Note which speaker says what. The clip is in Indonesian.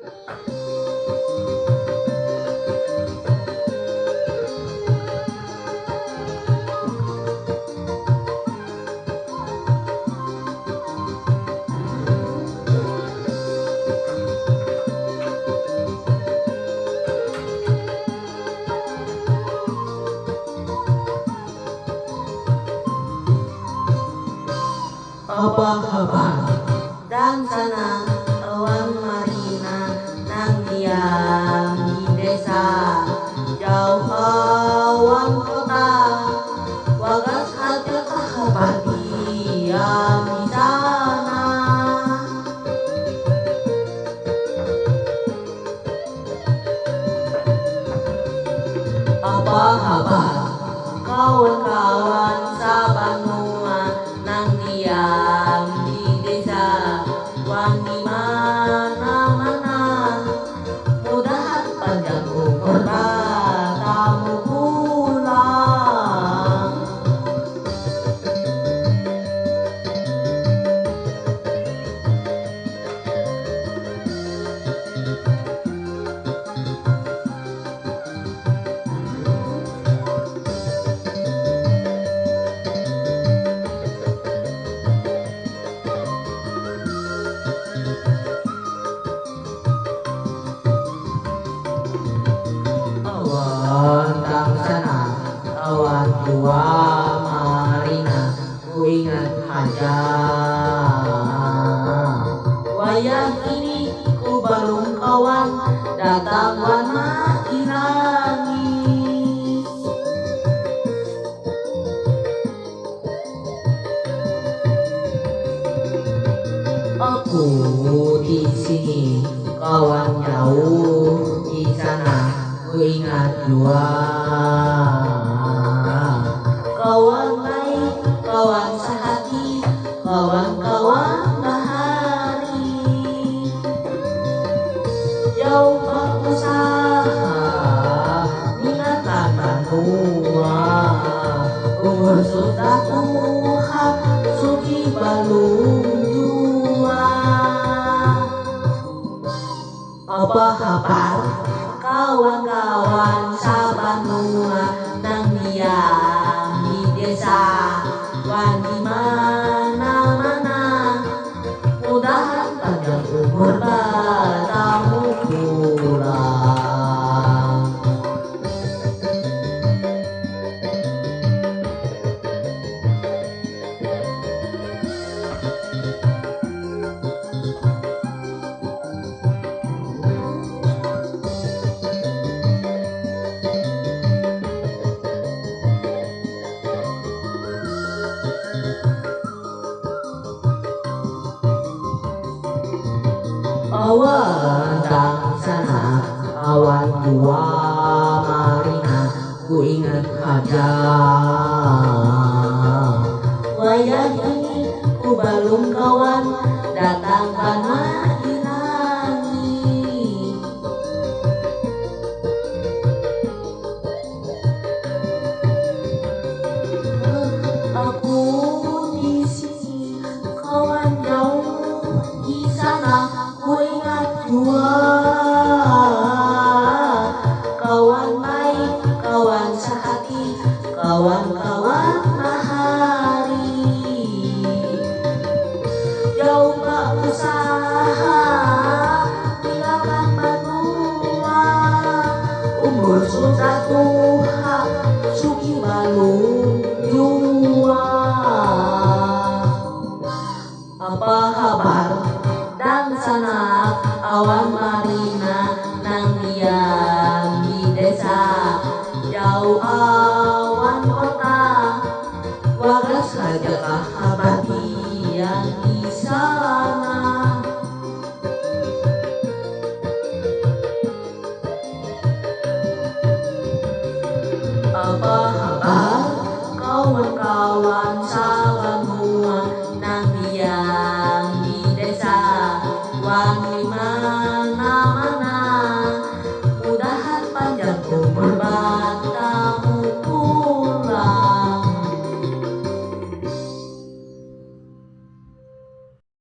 Speaker 1: Apa kabar? Dan sana awan marina nang diam di desa, jauh awan kota, wagas hati kabar diam di sana. Apa kabar? Kawan-kawan sabanua nang diam di desa, wan di mana-mana, mudahan panjang umur tamu pulang. Awan tang sana, awan tua marina, ku ingat aja. Wayang ini ku balung kawan, datang wan mati nangis. Aku di sini, kawan jauh di sana. Ku ingat jua, kawan baik, kawan sehati, kawan-kawan bahari. Jauh berusaha, ingatan banua, umur sudah tua, suci balung jua. Apa kabar? Kawan-kawan sabanua nang diam di desa, wan di mana-mana, mudahan panjang umur bertemu pulang. Awan tang sana, awan tua marina, ku ingat aja. Wayang ini ku balung kawan, datang karena hilangi. Aku di sini, kawan jauh di sana. Ku ingat jua, kawan baik, kawan sehati, kawan-kawan bahari. Jauh berusaha, tinggalkan benua, umur sudah tua, suki balung jua. Apa kabar? Dan sana awan mari